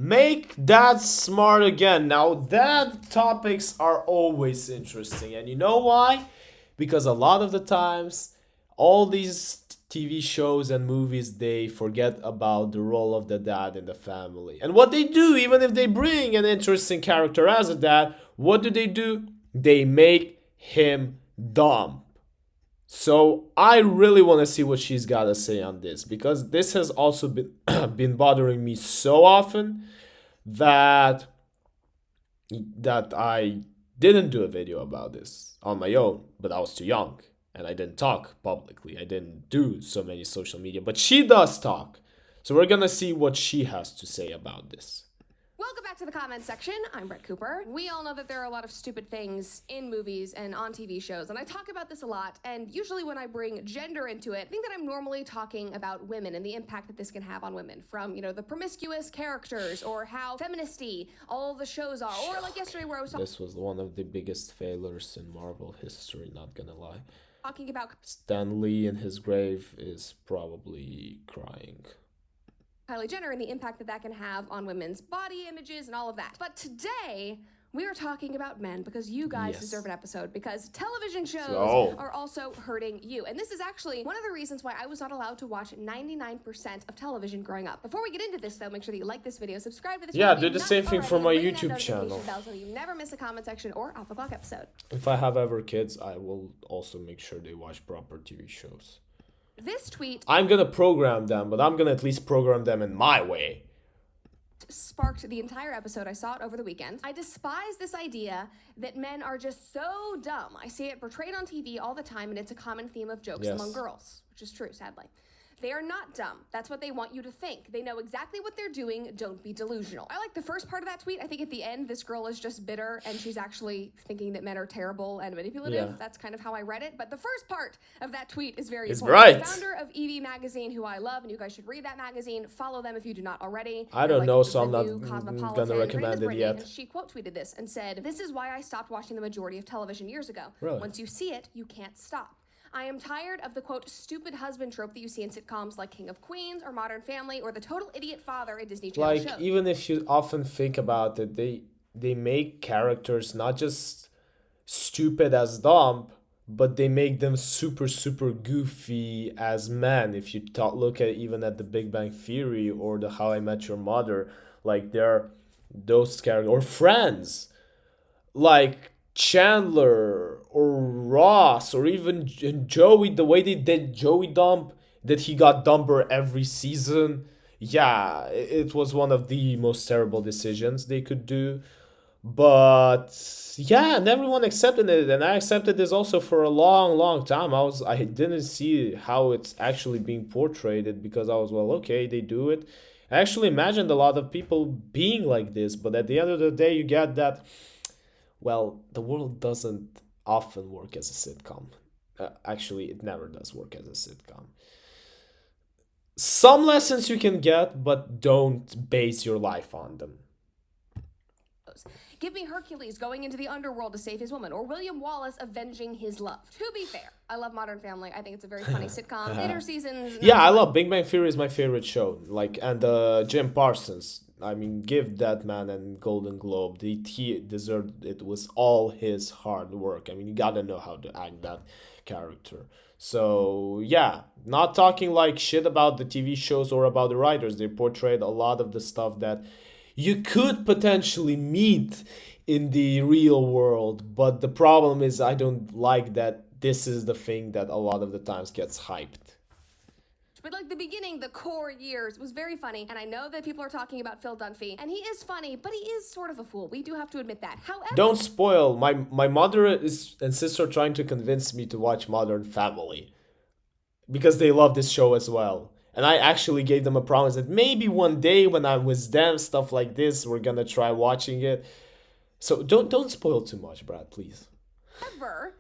Make dad smart again. Now, dad topics are always interesting. And you know why? Because a lot of the times, all these TV shows and movies, they forget about the role of the dad in the family. And what they do, even if they bring an interesting character as a dad, what do? They make him dumb. So I really want to see what she's got to say on this because this has also been been bothering me so often that I didn't do a video about this on my own, but I was too young and I didn't talk publicly. I didn't do so many social media, but she does talk. So we're going to see what she has to say about this. Welcome back to the comments section. I'm Brett Cooper. We all know that there are a lot of stupid things in movies and on TV shows, and I talk about this a lot, and usually when I bring gender into it, I think that I'm normally talking about women and the impact that this can have on women, from, the promiscuous characters, or how feministy all the shows are, or like yesterday where I was This was one of the biggest failures in Marvel history, not gonna lie. talking about Stan Lee in his grave is probably crying. Kylie Jenner and the impact that that can have on women's body images and all of that. But today, we are talking about men because you guys deserve an episode because television shows are also hurting you. And this is actually one of the reasons why I was not allowed to watch 99% of television growing up. Before we get into this, though, make sure that you like this video, subscribe to this channel. Yeah, do the same thing for my YouTube channel. Bell so you never miss a comment section or off the clock episode. If I have ever kids, I will also make sure they watch proper TV shows. This tweet I'm gonna program them, but I'm gonna at least program them in my way. Sparked the entire episode. I saw it over the weekend. I despise this idea that men are just so dumb. I see it portrayed on TV all the time, and it's a common theme of jokes among girls, which is true, sadly. They are not dumb. That's what they want you to think. They know exactly what they're doing. Don't be delusional. I like the first part of that tweet. I think at the end, this girl is just bitter and she's actually thinking that men are terrible and manipulative. Yeah. That's kind of how I read it. But the first part of that tweet is very It's important. right. The founder of EV Magazine, who I love, and you guys should read that magazine. Follow them if you do not already. I don't They're know, like so I'm the not new gonna Cosmopolitan. recommend it yet. And she quote tweeted this and said, "This is why I stopped watching the majority of television years ago. Really? Once you see it, you can't stop. I am tired of the, quote, stupid husband trope that you see in sitcoms like King of Queens or Modern Family or the total idiot father in Disney Channel shows." Like, even if you often think about it, they make characters not just stupid as dumb, but they make them super, super goofy as men. If you look at even at the Big Bang Theory or the How I Met Your Mother, like they're those characters, or Friends, like Chandler or Ross or even Joey, the way they did Joey dump, that he got dumber every season. Yeah, it was one of the most terrible decisions they could do. But yeah, and everyone accepted it, and I accepted this also for a long, long time. I didn't see how it's actually being portrayed because I was, well, okay, they do it. I actually imagined a lot of people being like this, but at the end of the day, you get that, well, the world doesn't often work as a sitcom. Actually, it never does work as a sitcom. Some lessons you can get, but don't base your life on them. Give me Hercules going into the underworld to save his woman, or William Wallace avenging his love. To be fair, I love Modern Family. I think it's a very funny sitcom. Later seasons. Yeah, I love Big Bang Theory is my favorite show. Like, and Jim Parsons. I mean, give that man a Golden Globe. He deserved it. Was all his hard work. I mean, you gotta know how to act that character. So yeah, not talking like shit about the TV shows or about the writers. They portrayed a lot of the stuff that you could potentially meet in the real world, but the problem is I don't like that this is the thing that a lot of the times gets hyped. But like the beginning, the core years was very funny, and I know that people are talking about Phil Dunphy, and he is funny, but he is sort of a fool. We do have to admit that. However, don't spoil. My mother and sister are trying to convince me to watch Modern Family because they love this show as well. And I actually gave them a promise that maybe one day when I'm with them, stuff like this, we're gonna try watching it. So don't spoil too much, Brad, please. However,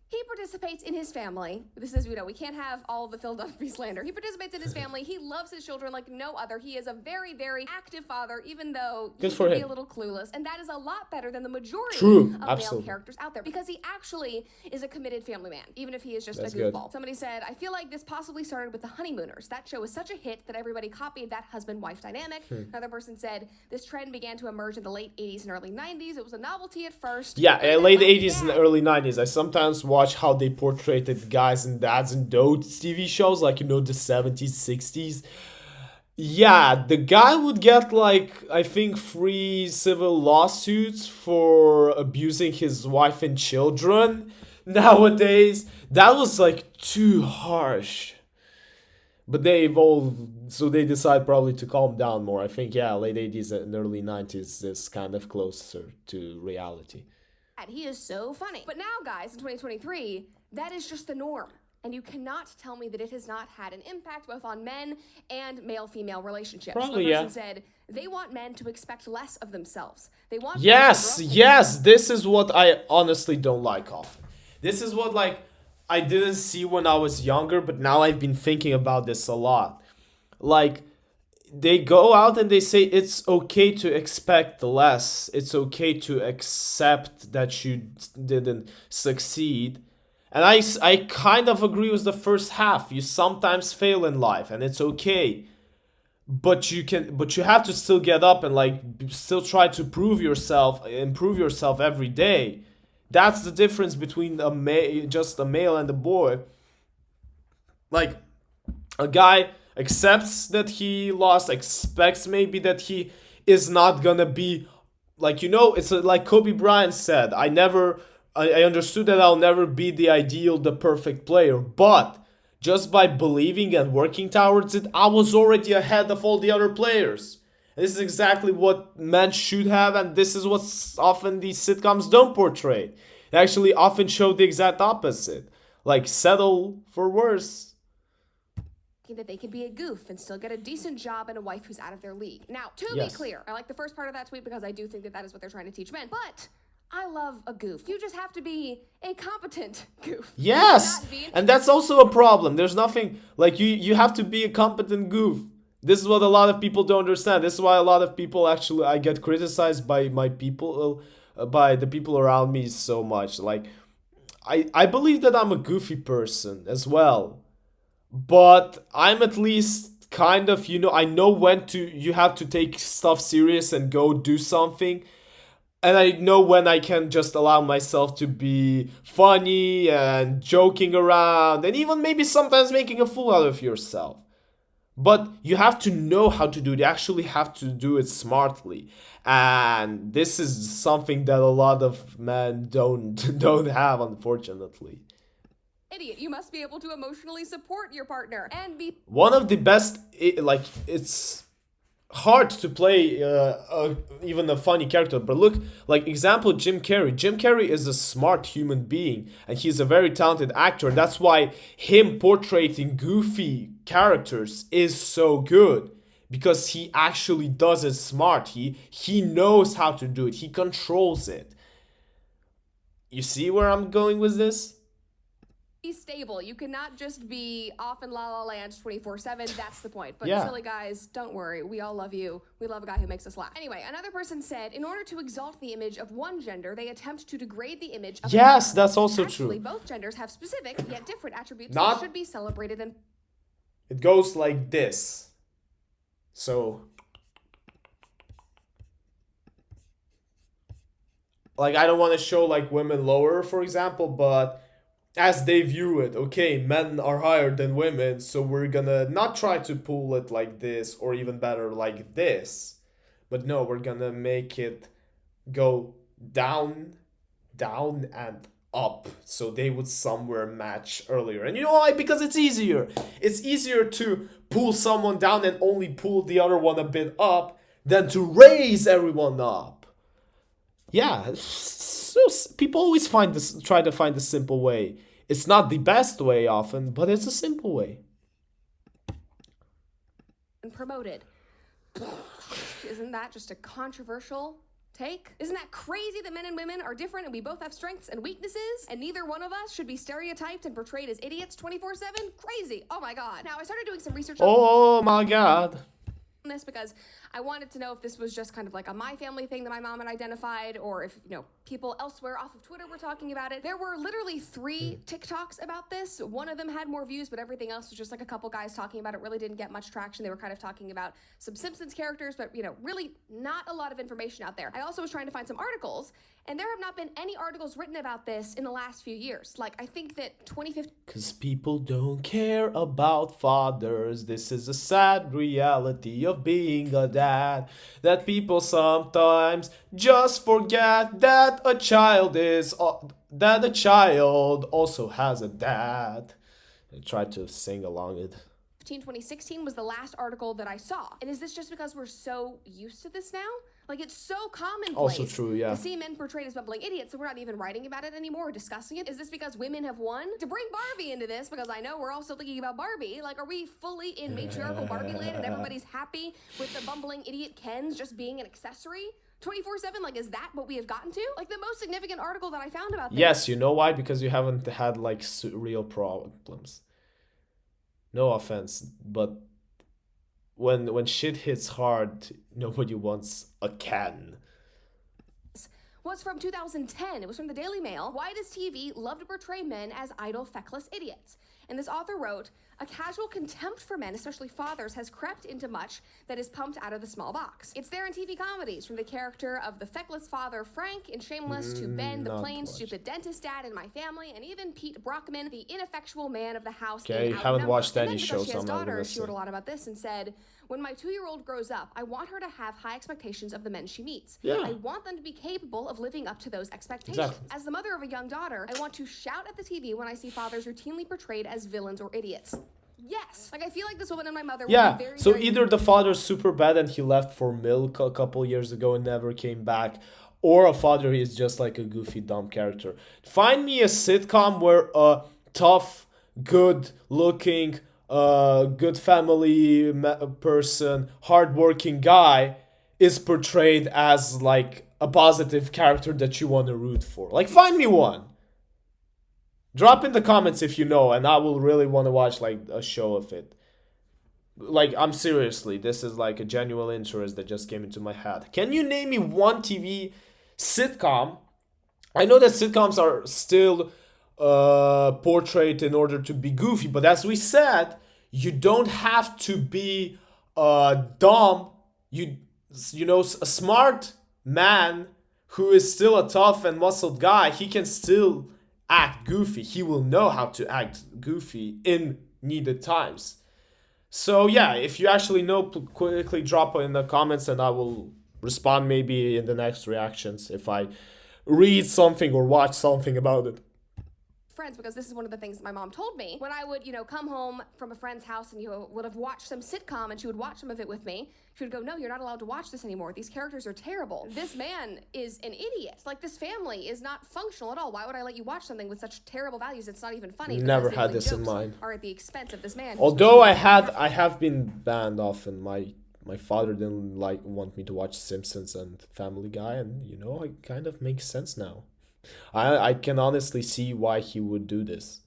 he participates in his family. This is, we can't have all of the Phil Dunphy slander. He participates in his family. He loves his children like no other. He is a very, very active father, even though he can be a little clueless. And that is a lot better than the majority of male characters out there, because he actually is a committed family man, even if he is just a goofball. Somebody said, I feel like this possibly started with The Honeymooners. That show was such a hit that everybody copied that husband-wife dynamic. Another person said, this trend began to emerge in the late 80s and early 90s. It was a novelty at first. Yeah, late 80s and early 90s. I sometimes watch how they portrayed guys and dads in those TV shows, like, you know, the 70s, 60s. Yeah, the guy would get, like, I think 3 civil lawsuits for abusing his wife and children nowadays. That was, like, too harsh. But they evolved, so they decide probably to calm down more. I think, yeah, late 80s and early 90s is kind of closer to reality. He is so funny. But now, guys, in 2023, that is just the norm. And you cannot tell me that it has not had an impact both on men and male-female relationships. Probably, one person said they want men to expect less of themselves. They want yes, this is what I honestly don't like often. This is what, like, I didn't see when I was younger, but now I've been thinking about this a lot. Like, they go out and they say it's okay to expect less. It's okay to accept that you didn't succeed. And I kind of agree with the first half. You sometimes fail in life, and it's okay. But you have to still get up and, like, still try to improve yourself every day. That's the difference between just a male and a boy. Like, a guy accepts that he lost, expects maybe that he is not gonna be, like, you know, it's like Kobe Bryant said, I understood that I'll never be the perfect player, but just by believing and working towards it, I was already ahead of all the other players. And this is exactly what men should have, and this is what often these sitcoms don't portray. They actually often show the exact opposite, like settle for worse. That they can be a goof and still get a decent job and a wife who's out of their league. Now, to be clear, I like the first part of that tweet because I do think that is what they're trying to teach men, but I love a goof. You just have to be a competent goof. Yes, and that's also a problem. There's nothing, like, you have to be a competent goof. This is what a lot of people don't understand. This is why a lot of people actually, I get criticized by my people, by the people around me so much. Like, I believe that I'm a goofy person as well. But I'm at least kind of, you know, I know when you have to take stuff serious and go do something. And I know when I can just allow myself to be funny and joking around and even maybe sometimes making a fool out of yourself. But you have to know how to do it. You actually have to do it smartly. And this is something that a lot of men don't have, unfortunately. Idiot, you must be able to emotionally support your partner and be one of the best, like, it's hard to play even a funny character, but look, like, example, Jim Carrey is a smart human being and he's a very talented actor, and that's why him portraying goofy characters is so good, because he actually does it smart. He knows how to do it. He controls it. You see where I'm going with this? Stable. You cannot just be off in La La Land 24/7. That's the point. But silly guys, don't worry. We all love you. We love a guy who makes us laugh. Anyway, another person said, in order to exalt the image of one gender, they attempt to degrade the image of another. That's also Actually, true. Both genders have specific yet different attributes that should be celebrated and. It goes like this. So, like, I don't want to show, like, women lower, for example, but as they view it, okay, men are higher than women, so we're gonna not try to pull it like this, or even better, like this. But no, we're gonna make it go down, down, and up, so they would somewhere match earlier. And you know why? Because it's easier. It's easier to pull someone down and only pull the other one a bit up than to raise everyone up. Yeah, so people always try to find the simple way. It's not the best way often, but it's a simple way. And promoted. Isn't that just a controversial take? Isn't that crazy that men and women are different and we both have strengths and weaknesses and neither one of us should be stereotyped and portrayed as idiots 24/7? Crazy. Oh my God. Now I started doing some research on Oh my God. this because I wanted to know if this was just kind of like a my family thing that my mom had identified, or if, you know, people elsewhere off of Twitter were talking about it. There were literally 3 TikToks about this. One of them had more views, but everything else was just like a couple guys talking about it. Really didn't get much traction. They were kind of talking about some Simpsons characters, but, you know, really not a lot of information out there. I also was trying to find some articles, and there have not been any articles written about this in the last few years. Like, I think that 2015... Cause people don't care about fathers. This is a sad reality of being a dad. That people sometimes just forget that a child also has a dad. I tried to sing along it. 2016 was the last article that I saw. And is this just because we're so used to this now? Like, it's so commonplace Also true, yeah. to see men portrayed as bumbling idiots, so we're not even writing about it anymore or discussing it. Is this because women have won? To bring Barbie into this, because I know we're also thinking about Barbie, like, are we fully in matriarchal Barbie land and everybody's happy with the bumbling idiot Kens just being an accessory? 24/7, like, is that what we have gotten to? Like, the most significant article that I found about this. Yes, you know why? Because you haven't had, like, real problems. No offense, but when shit hits hard, nobody wants a Ken. Was from 2010. It was from the Daily Mail. Why does TV love to portray men as idle, feckless idiots? And this author wrote, a casual contempt for men, especially fathers, has crept into much that is pumped out of the small box. It's there in TV comedies, from the character of the feckless father Frank in Shameless to Ben, the plain, stupid dentist dad in My Family, and even Pete Brockman, the ineffectual man of the house. Okay, haven't watched any shows. She has daughters. She wrote a lot about this and said, when my 2-year-old grows up, I want her to have high expectations of the men she meets. Yeah. I want them to be capable of living up to those expectations. Exactly. As the mother of a young daughter, I want to shout at the TV when I see fathers routinely portrayed as villains or idiots. Yes. Like, I feel like this woman and my mother Yeah, were very, so very either the father's super bad and he left for milk a couple years ago and never came back, or a father is just like a goofy, dumb character. Find me a sitcom where a tough, good-looking, good family person, hardworking guy is portrayed as like a positive character that you want to root for. Like, find me one. Drop in the comments if you know, and I will really want to watch like a show of it. Like, I'm seriously, this is like a genuine interest that just came into my head. Can you name me one TV sitcom? I know that sitcoms are still portrayed in order to be goofy, but as we said, you don't have to be dumb. You know, a smart man who is still a tough and muscled guy, he can still act goofy. He will know how to act goofy in needed times. So yeah, if you actually know, quickly drop in the comments and I will respond maybe in the next reactions if I read something or watch something about it. Friends, because this is one of the things that my mom told me when I would, you know, come home from a friend's house and you would have watched some sitcom and she would watch some of it with me. She would go, no, you're not allowed to watch this anymore. These characters are terrible. This man is an idiot. Like, this family is not functional at all. Why would I let you watch something with such terrible values? It's not even funny. Never had this in mind. Are at the expense of this man. Although I have been banned often. My father didn't want me to watch Simpsons and Family Guy, and you know, it kind of makes sense now. I can honestly see why he would do this.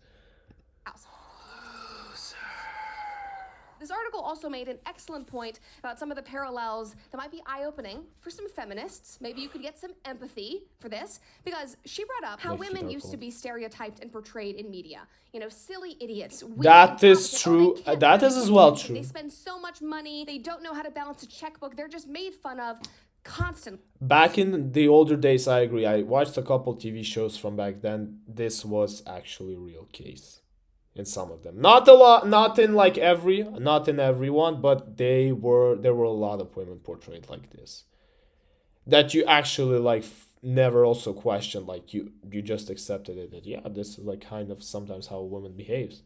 This article also made an excellent point about some of the parallels that might be eye-opening for some feminists. Maybe you could get some empathy for this, because she brought up how women used to be stereotyped and portrayed in media. You know, silly idiots. That is true. That is as well true. They spend so much money. They don't know how to balance a checkbook. They're just made fun of constantly. Back in the older days, I agree. I watched a couple TV shows from back then. This was actually a real case. In some of them, not a lot, not in everyone, but there were a lot of women portrayed like this that you actually like never also questioned, like you just accepted it that yeah, this is like kind of sometimes how a woman behaves.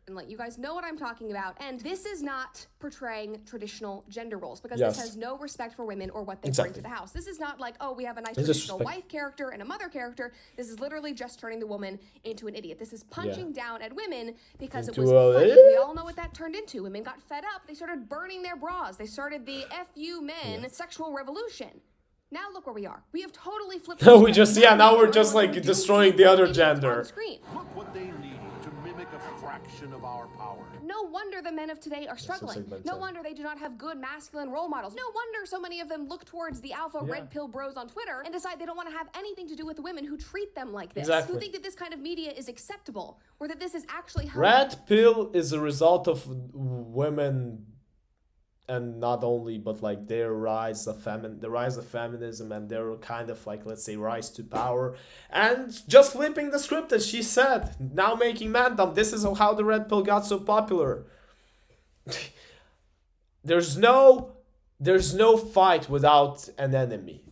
And like, you guys know what I'm talking about. And this is not portraying traditional gender roles, because Yes. this has no respect for women or what they Exactly. bring to the house. This is not like, oh, we have a nice It's traditional disrespect. wife character and a mother character. This is literally just turning the woman into an idiot. This is punching down at women because it was Into a- funny. We all know what that turned into. Women got fed up. They started burning their bras. They started the FU men sexual revolution. Now look where we are. We have totally flipped. We just, yeah, now we're just like destroying the other gender. Look what they need to mimic a fraction of our power. No wonder the men of today are struggling. No wonder they do not have good masculine role models. No wonder so many of them look towards the alpha red pill bros on Twitter and decide they don't want to have anything to do with the women who treat them like this. Exactly. Who think that this kind of media is acceptable or that this is actually how Red pill is a result of women, and not only, but like their rise of the rise of feminism and their kind of like, let's say, rise to power, and just flipping the script, as she said, now making mandom. This is how the red pill got so popular. there's no fight without an enemy.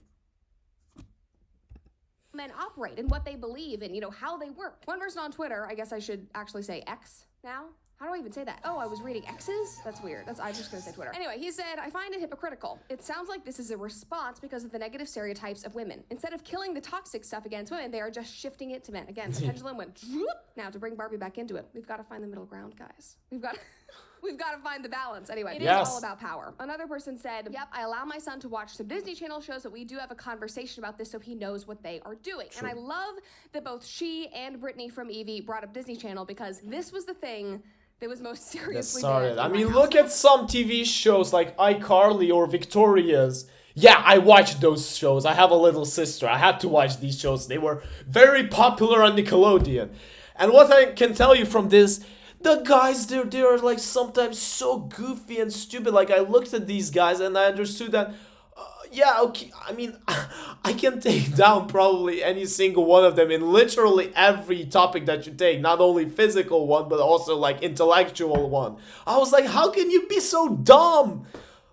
men operate and what they believe and, you know, how they work. One person on Twitter, I guess I should actually say X now. How do I even say that? Oh, I was reading X's? That's weird. I'm just gonna say Twitter. Anyway, he said, I find it hypocritical. It sounds like this is a response because of the negative stereotypes of women. Instead of killing the toxic stuff against women, they are just shifting it to men. Again, the pendulum went now to bring Barbie back into it. We've got to find the middle ground, guys. We've got to find the balance. Anyway, it is all about power. Another person said, yep, I allow my son to watch some Disney Channel shows, but we do have a conversation about this so he knows what they are doing. True. And I love that both she and Brittany from Evie brought up Disney Channel because this was the thing that was most seriously banned. I mean, look at some TV shows like iCarly or Victoria's. Yeah, I watched those shows. I have a little sister. I had to watch these shows. They were very popular on Nickelodeon. And what I can tell you from this, the guys, they are like sometimes so goofy and stupid. Like, I looked at these guys and I understood that, yeah, okay, I mean, I can take down probably any single one of them in literally every topic that you take. Not only physical one, but also like intellectual one. I was like, how can you be so dumb?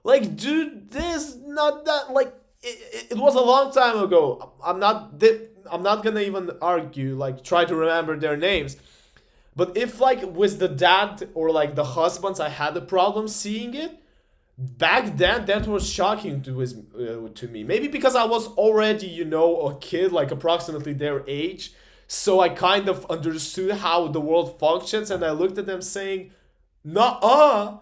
Like, dude, this, not that, like, it was a long time ago. I'm not gonna even argue, like, try to remember their names. But if, like, with the dad or, like, the husbands, I had a problem seeing it, back then, that was shocking to me. Maybe because I was already, you know, a kid, like, approximately their age. So I kind of understood how the world functions. And I looked at them saying, nuh-uh,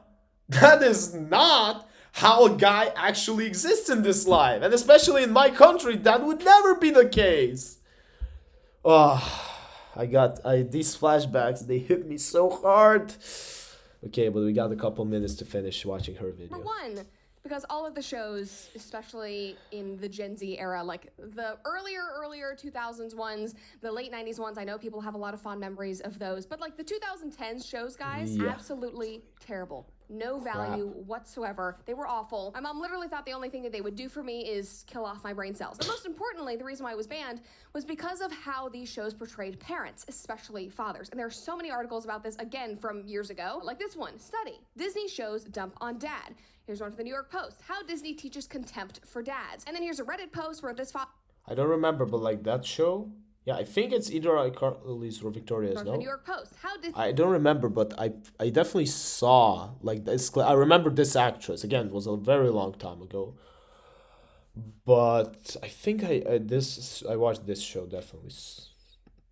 that is not how a guy actually exists in this life. And especially in my country, that would never be the case. Oh, these flashbacks, they hit me so hard. Okay, but we got a couple minutes to finish watching her video. For one, because all of the shows, especially in the Gen Z era, like the earlier 2000s ones, the late 90s ones, I know people have a lot of fond memories of those, but like the 2010s shows, guys, absolutely terrible. No value whatsoever. They were awful. My mom literally thought the only thing that they would do for me is kill off my brain cells. And most importantly, the reason why it was banned was because of how these shows portrayed parents, especially fathers. And there are so many articles about this, again, from years ago. Like this one, study, Disney shows dump on dad. Here's one from the New York Post, how Disney teaches contempt for dads. And then here's a Reddit post where this father... I don't remember, but like that show... Yeah, I think it's either iCarly's or Victoria's, no? The New York Post. I don't remember, but I definitely saw, like, this. I remember this actress. Again, it was a very long time ago. But I think I watched this show, definitely.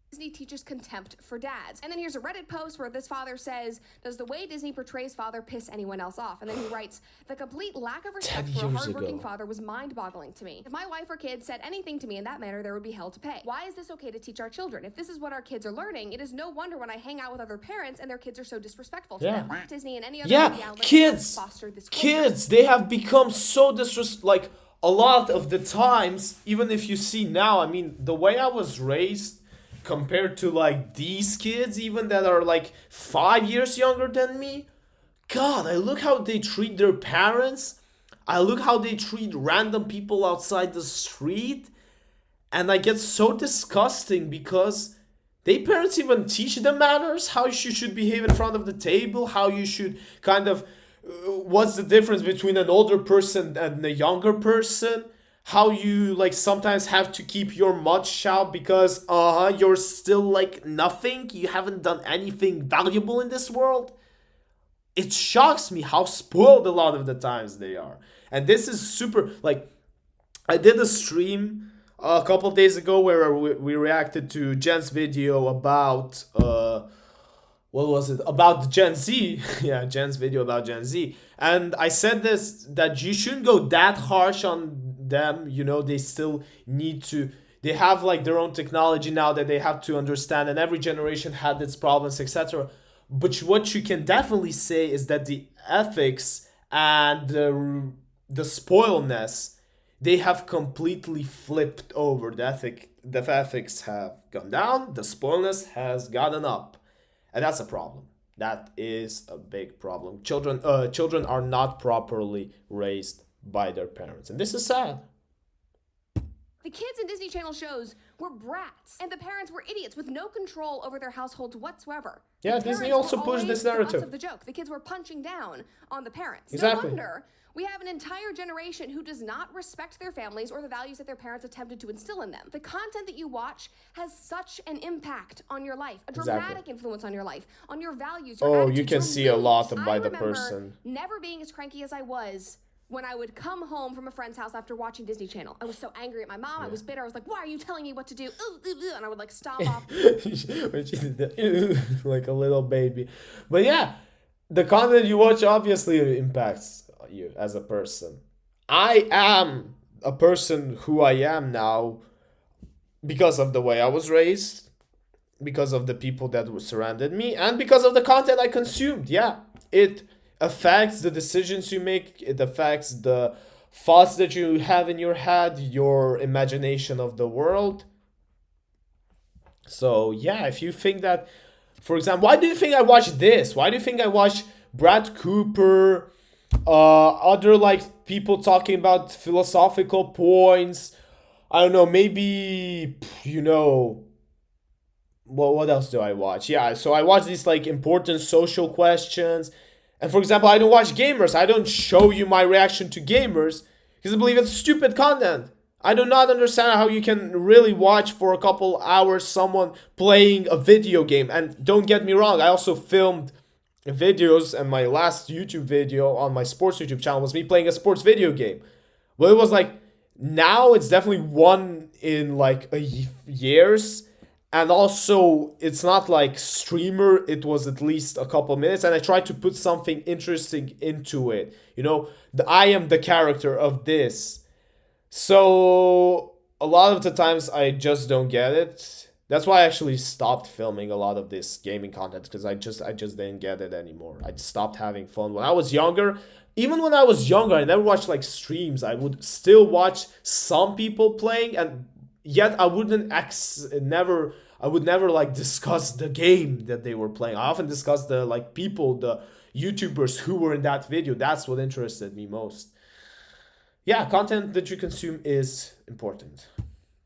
Disney teaches contempt for dads. And then here's a Reddit post where this father says, does the way Disney portrays father piss anyone else off? And then he writes, the complete lack of respect for a hardworking father was mind-boggling to me. If my wife or kids said anything to me in that manner, there would be hell to pay. Why is this okay to teach our children? If this is what our kids are learning, it is no wonder when I hang out with other parents and their kids are so disrespectful to them. Disney and any other media outlets foster this culture. Kids, they have become so disrespectful. Like, a lot of the times, even if you see now, I mean, the way I was raised, compared to like these kids even that are like 5 years younger than me, God, I look how they treat their parents. I look how they treat random people outside the street. And I get so disgusting because they parents even teach them manners, how you should behave in front of the table, how you should kind of, what's the difference between an older person and a younger person. How you, like, sometimes have to keep your mouth shut because, you're still, like, nothing. You haven't done anything valuable in this world. It shocks me how spoiled a lot of the times they are. And this is super, like, I did a stream a couple days ago where we reacted to Jen's video about, what was it? About Gen Z. Yeah, Jen's video about Gen Z. And I said this, that you shouldn't go that harsh on them, you know, they still need to, they have like their own technology now that they have to understand, and every generation had its problems, etc. But what you can definitely say is that the ethics and the spoilness, they have completely flipped over. The ethics have gone down, the spoilness has gotten up, and that's a problem. That is a big problem. Children are not properly raised by their parents, and this is sad. The kids in Disney Channel shows were brats, and the parents were idiots with no control over their households whatsoever. Yeah, Disney also pushed this narrative. Of the joke. The kids were punching down on the parents. Exactly. No wonder we have an entire generation who does not respect their families or the values that their parents attempted to instill in them. The content that you watch has such an impact on your life, a dramatic influence on your life, on your values, your attitudes, you can see a lot by the person. I remember never being as cranky as I was when I would come home from a friend's house after watching Disney Channel. I was so angry at my mom. I was bitter. I was like, why are you telling me what to do? Ooh, ooh, ooh. And I would like stomp off. Like a little baby. But yeah, the content you watch obviously impacts you as a person. I am a person who I am now because of the way I was raised, because of the people that surrounded me, and because of the content I consumed. Yeah, it affects the decisions you make. It affects the thoughts that you have in your head, your imagination of the world. So yeah, if you think that, for example, why do you think I watch this? Why do you think I watch Brad Cooper, other like people talking about philosophical points? I don't know, maybe, you know, what else do I watch? Yeah, so I watch these like important social questions. And for example, I don't watch gamers. I don't show you my reaction to gamers because I believe it's stupid content. I do not understand how you can really watch for a couple hours someone playing a video game. And don't get me wrong, I also filmed videos, and my last YouTube video on my sports YouTube channel was me playing a sports video game. Well, it was like, now it's definitely one in like years. And also, it's not like streamer, it was at least a couple minutes, and I tried to put something interesting into it. You know, I am the character of this. So, a lot of the times I just don't get it. That's why I actually stopped filming a lot of this gaming content, because I just didn't get it anymore. I stopped having fun. When I was younger, even when I was younger, I never watched like streams. I would still watch some people playing, and yet I would never like discuss the game that they were playing. I often discuss the like people, the YouTubers who were in that video. That's what interested me most. Yeah, content that you consume is important.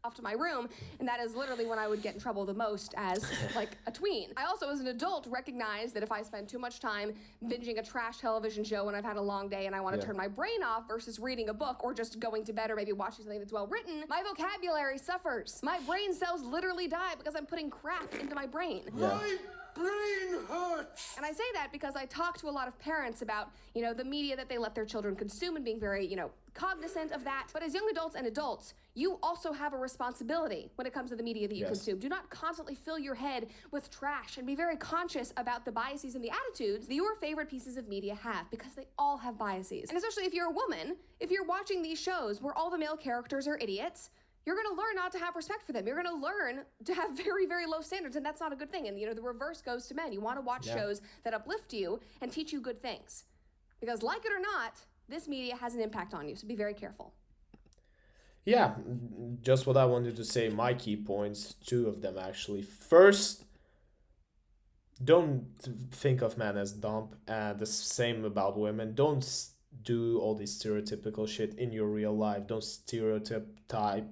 Off to my room, and that is literally when I would get in trouble the most as like a tween. I also, as an adult, recognized that if I spend too much time binging a trash television show when I've had a long day and I want to turn my brain off versus reading a book or just going to bed or maybe watching something that's well written, my vocabulary suffers. My brain cells literally die because I'm putting crap into my brain. Yeah. Brain hurts. And I say that because I talk to a lot of parents about, you know, the media that they let their children consume and being very, you know, cognizant of that. But as young adults and adults, you also have a responsibility when it comes to the media that you consume. Do not constantly fill your head with trash, and be very conscious about the biases and the attitudes that your favorite pieces of media have, because they all have biases. And especially if you're a woman, if you're watching these shows where all the male characters are idiots, you're going to learn not to have respect for them. You're going to learn to have very, very low standards, and that's not a good thing. And, you know, the reverse goes to men. You want to watch shows that uplift you and teach you good things. Because like it or not, this media has an impact on you, so be very careful. Yeah, just what I wanted to say, my key points, two of them actually. First, don't think of men as dumb, and the same about women. Don't do all this stereotypical shit in your real life. Don't stereotype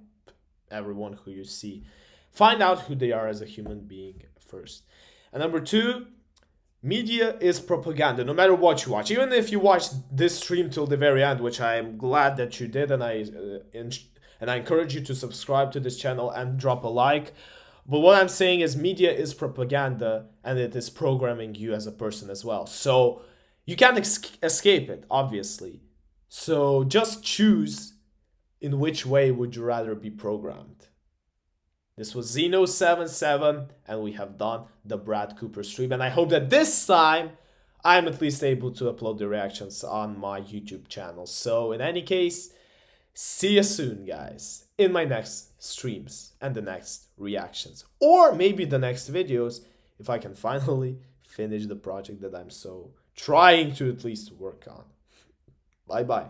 everyone who you see. Find out who they are as a human being first. And number two, media is propaganda, no matter what you watch. Even if you watch this stream till the very end, which I am glad that you did, and I encourage you to subscribe to this channel and drop a like. But what I'm saying is media is propaganda, and it is programming you as a person as well. So you can't escape it, obviously. So just choose in which way would you rather be programmed. This was zynoVII7, and we have done the Brad Cooper stream. And I hope that this time I'm at least able to upload the reactions on my YouTube channel. So in any case, See you soon, guys, in my next streams and the next reactions, or maybe the next videos, if I can finally finish the project that I'm so trying to at least work on. Bye bye.